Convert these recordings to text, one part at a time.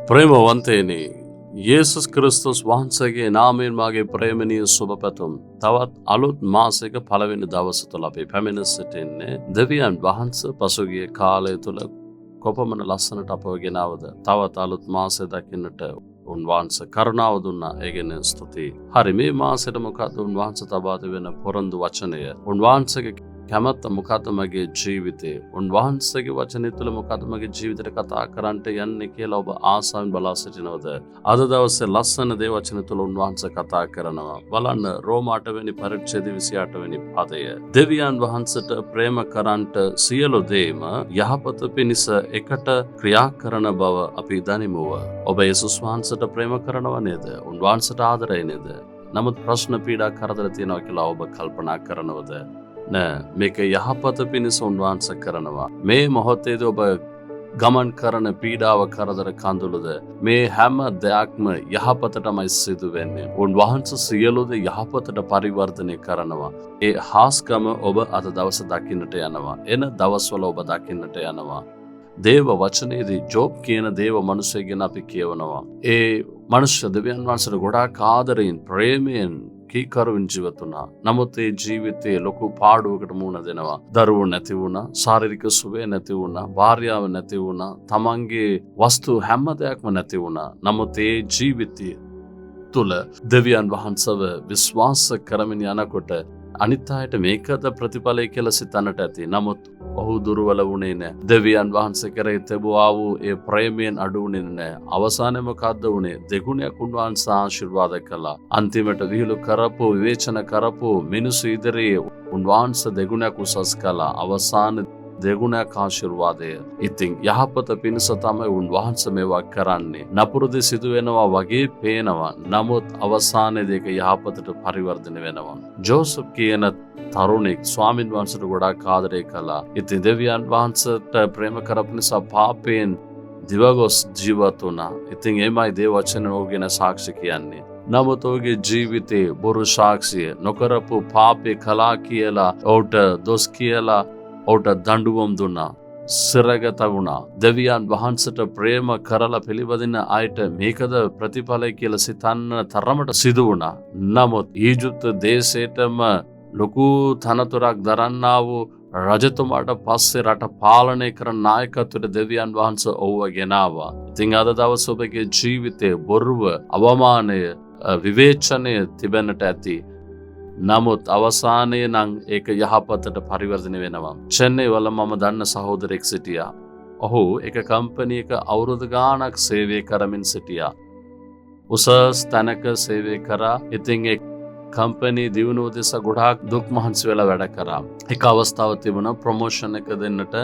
ප්‍රේමවන්තයනි, යේසුස් ක්‍රිස්තුස් වහන්සේගේ නාමයෙන් මාගේ ප්‍රේමණීය සුබ පැතුම්. තවත් අලුත් මාසයක පළවෙනි දවස තුළ අපි පැමිණ සිටින්නේ දෙවියන් වහන්සේ පසුගිය කාලය තුළ කොපමණ ලස්සනට අපව ගෙනාවද තවත් අලුත් මාසය දකින්නට උන්වහන්සේ කරුණාව දුන්නා. ඒ ගැන ස්තුතියි. හරි, මේ මාසෙට මොකද උන්වහන්සේ තබා දෙන පොරොන්දු වචනය? උන්වහන්සේගේ කැමැත්ත මොකද මගේ ජීවිතේ? උන්වහන්සේගේ වචනය තුළ මොකද මගේ ජීවිතයට කතා කරන්නට යන්නේ කියලා ඔබ ආසාවෙන් බලා සිටිනවද? අද දවසේ ලස්සන දේ වචන තුළ උන්වහන්සේ කතා කරනවා. බලන්න, රෝම 8 වෙනි පරිච්ඡේදය 28 වෙනි පදය. දෙවියන් වහන්සේට ප්‍රේම කරන්නට සියලු දේම යහපත පිණිස එකට ක්‍රියා කරන බව අපි දනිමුව. ඔබ යේසුස් වහන්සේට ප්‍රේම කරනව නේද? උන්වහන්සේට ආදරයි නේද? නමුත් ප්‍රශ්න පීඩා කරදර තියෙනවා කියලා ඔබ කල්පනා කරනවද? නෑ, මේක යහපත පිණිස උන්වහන්සේ කරනවා. මේ මොහොතේදී ඔබ ගමන් කරන පීඩාව කරදර කඳුළුද, මේ හැම දෙයක්ම යහපතටමයි සිදු වෙන්නේ. උන්වහන්සේ සියලු දේ යහපතට පරිවර්තනය කරනවා. ඒ හාස්කම ඔබ අද දවස දකින්නට යනවා. එන දවස්වල ඔබ දකින්නට යනවා. දේව වචනයේදී ජෝබ් කියන දේව මනුස්සයෙක් අපි කියවනවා. ඒ මනුෂ්‍ය දෙවියන් වහන්සේට ගොඩාක් ආදරයෙන් ප්‍රේමයෙන් කීකරුවෙන් ජීවත් වුණා. නමුත් ඒ ජීවිතයේ ලොකු පාඩුවකට මුහුණ දෙනවා. දරුවෝ නැති වුණා, ශාරීරික සුවය නැති වුණා, භාර්යාව නැති වුණා, තමන්ගේ වස්තු හැම දෙයක්ම නැති වුණා. නමුත් ඒ ජීවිතය තුළ දෙවියන් වහන්සේව විශ්වාස කරමින් යනකොට අනිත් අයට මේකද ප්‍රතිඵලය කියලා සිතන්නට ඇති. නමුත් ඔහු දුර්වල වුණේ නැහැ. දෙවියන් වහන්සේ කරේ තිබුවා වූ ඒ ප්‍රේමයෙන් අඩු වුණේ නැහැ. අවසානයේ මොකද්ද වුණේ? දෙගුණයක් උන්වහන්සේ ආශිර්වාද කළා. අන්තිමට විහිළු කරපු, විවේචන කරපු මිනිස්සු ඉදිරියේ උන්වහන්සේ දෙගුණයක් උසස් කළා. අවසාන දෙගුණයක් ආශිර්වාදය. ඉතින් යහපත පිණිස තමයි උන්වහන්සේ මේවා කරන්නේ. නපුරුදේ සිදු වෙනවා වගේ පේනවා. නමුත් අවසානයේදී ඒක යහපතට පරිවර්තනය වෙනවා. ජෝසප් කියන තරුණෙක් ස්වාමීන් වහන්සේට ගොඩාක් ආදරය කළා. ඉතින් දෙවියන් වහන්සේට ප්‍රේම කරපු නිසා පාපයෙන් දිවගොස් ජීවත් වුණා. ඉතින් එමයි දේව වචන ඕගෙන සාක්ෂි කියන්නේ. නමුත් ඔහුගේ ජීවිතේ බොරු සාක්ෂිය නොකරපු පාපේ කළා කියලා ඔහුට දොස් කියලා ඔහුට දඬුවම් දුන්නා. සිරගත වුණා. දෙවියන් වහන්සේට ප්‍රේම කරලා පිළිපදින අයට මේකද ප්‍රතිඵලය කියලා සිතන්න තරමට සිදු වුණා. නමුත් ඊජිප්ත දේශයටම ලොකු තනතුරක් දරන්නා වූ රජතුමාට පස්සේ රට පාලනය කරන නායකත්වයට දෙවියන් වහන්සේ ඔහුව ගෙනාවා. ඉතින් අද දවසේ ඔබගේ ජීවිතයේ බොරුව, අවමානය, විවේචනය තිබෙන්නට ඇති. නමුත් අවසානයේ නම් ඒක යහපතට පරිවර්තනය වෙනවා. චෙන්නයි වල මම දන්න සහෝදරෙක් සිටියා. ඔහු එක කම්පැනියක අවුරුදු ගාණක් සේවය කරමින් සිටියා. උසස් තැනක සේවය කරා. ඉතින් ඒ කම්පැනි දියුණුව දෙස ගොඩාක් දුක් මහන්සි වෙලා වැඩ කරා. එක අවස්ථාවක් තිබුණා ප්‍රොමෝෂන් එක දෙන්නට.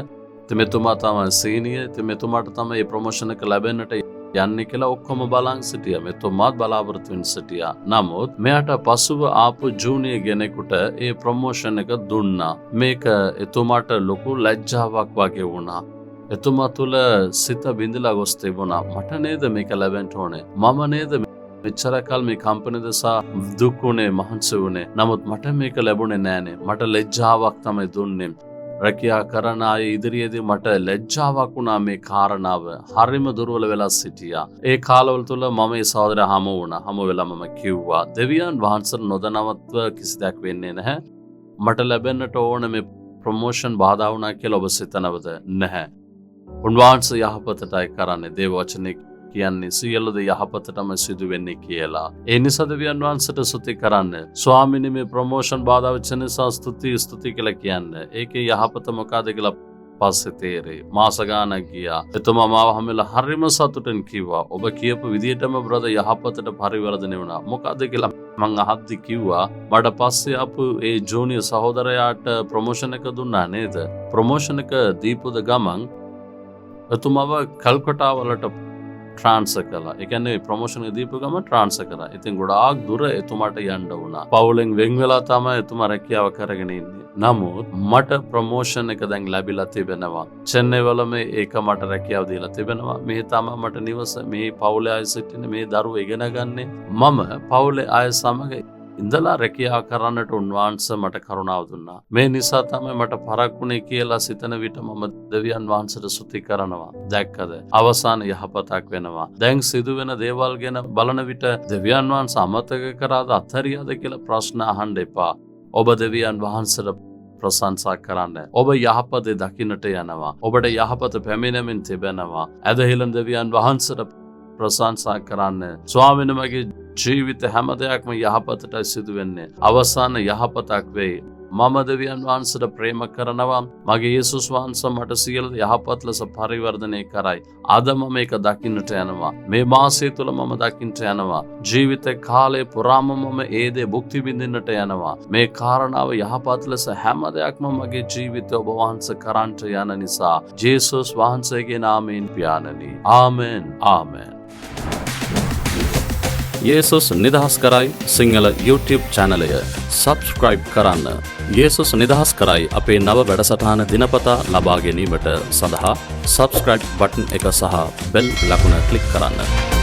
ඉතින් මෙතුමා තමයි සීනියර්. ඉතින් මෙතුමාට තමයි මේ ප්‍රොමෝෂන් එක ලැබෙන්නට යන්නේ කියලා ඔක්කොම බලන් සිටියා. මෙතුමාත් බලාපොරොත්තු වෙන සිටියා. නමුත් මෙයාට පසුව ආපු ජූනියර් කෙනෙකුට ඒ ප්‍රොමෝෂන් එක දුන්නා. මේක එතුමාට ලොකු ලැජ්ජාවක් වගේ වුණා. එතුමා තුල සිත බිඳලා ගොස් තිබුණා. මට නේද මේක ලැබෙන්න ඕනේ? මම නේද මෙච්චර කල් මේ කම්පැනි දසා දුක් වුණේ, මහන්සි වුණේ. නමුත් මට මේක ලැබුණේ නෑනේ. මට ලැජ්ජාවක් තමයි දුන්නේ. රැකියා කරන අය ඉදිරියේදී මට ලැජ්ජාවක් වුණා මේ කාරණාව. හරිම දුර්වල වෙලා සිටියා. ඒ කාලවල තුල මම ඒ සහෝදරයා හමු වුණා. හමු වෙලා මම කිව්වා, දෙවියන් වහන්සේ නොදැනවත්ව කිසි දෙයක් වෙන්නේ නැහැ. මට ලැබෙන්නට ඕන මේ ප්‍රොමෝෂන් බාධා වුණා කියලා ඔබ සිතනවද? නැහැ. උන්වහන්සේ යහපතටයි කරන්නේ. දේව වචනේ කියන්නේ සියලු දේ යහපතටම සිදු වෙන්නේ කියලා. ඒ නිසා දෙවියන් වහන්සේට ස්තුති කරන්න. ස්වාමීනි, මේ ප්‍රොමෝෂන් බාධා වෙච්ච නිසා ස්තුති කියලා කියන්නේ. ඒකේ යහපත මොකද කියලා පස්සේ තේරෙයි. මාස ගානක් ගියා. එතුමා මාව හැමෙලා හරිම සතුටින් කිව්වා, ඔබ කියපු විදිහටම බ්‍රදර් යහපතට පරිවර්තනය වුණා. මොකද කියලා මං අහද්දි කිව්වා, මට පස්සේ ආපු ඒ ජූනියර් සහෝදරයාට ප්‍රොමෝෂන් එක දුන්නා නේද? ප්‍රොමෝෂන් එක දීපුද ගමන් එතුමාව කල්කටා වලට ට්‍රාන්ස්ෆර් කළා. ඒ කියන්නේ ප්‍රොමෝෂන් එක දීපු ගමන් ට්‍රාන්ස්ෆර් කරා. ඉතින් ගොඩාක් දුර එතුමාට යන්න වුණා. පවුලෙන් වෙන් වෙලා තමයි එතුමා රැකියාව කරගෙන ඉන්නේ. නමුත් මට ප්‍රොමෝෂන් එක දැන් ලැබිලා තිබෙනවා. චෙන්නයි වලම ඒක මට රැකියාව දීලා තිබෙනවා. මේ තමයි මට නිවස, මේ පවුලේ අය සිටින්නේ, මේ දරුවෝ ඉගෙන ගන්නේ. මම පවුලේ අය සමග ඉඳලා රැකියාව කරන්නට උන්වහන්සේ මට කරුණාව දුන්නා. මේ නිසා තමයි මට පරක්කුණේ කියලා සිතන විට මම දෙවියන් වහන්සේට ස්තුති කරනවා. දැක්කද? අවසාන යහපතක් වෙනවා. දැන් සිදුවෙන දේවල් ගැන බලන විට දෙවියන් වහන්සේ අමතක කරාද අත්හැරියාද කියලා ප්‍රශ්න අහන්න එපා. ඔබ දෙවියන් වහන්සේට ප්‍රශංසා කරන්න. ඔබ යහපත දකින්නට යනවා. ඔබට යහපත පැමිණෙමින් තිබෙනවා. ඇදහිලන දෙවියන් වහන්සේට ප්‍රශංසා කරන්න. ස්වාමීන් මගේ ජීවිත හැම දෙයක්ම යහපතට සිදු වෙන්නේ. අවසාන යහපතක් වෙයි. මම දෙවියන් වහන්සේට ප්‍රේම කරනවා. මගේ යේසුස් වහන්සේ මට සියලු යහපත් ලෙස පරිවර්තනය කරයි. අද මම මේක දකින්නට යනවා. මේ මාසය තුල මම දකින්නට යනවා. ජීවිත කාලේ පුරාම මම ඒ දේ භුක්ති විඳින්නට යනවා. මේ කාරණාව යහපත් ලෙස හැම දෙයක්ම මගේ ජීවිතය ඔබ වහන්සේ කරන්ට යන නිසා ජේසුස් වහන්සේගේ නාමයෙන් පියාණනි. ආමෙන්. ආමෙන්. යේසුස් නිදහස් කරයි සිංහල YouTube channel එක subscribe කරන්න. යේසුස් නිදහස් කරයි අපේ නව වැඩසටහන දිනපතා ලබා ගැනීමට සඳහා subscribe button එක සහ bell ලකුණ click කරන්න.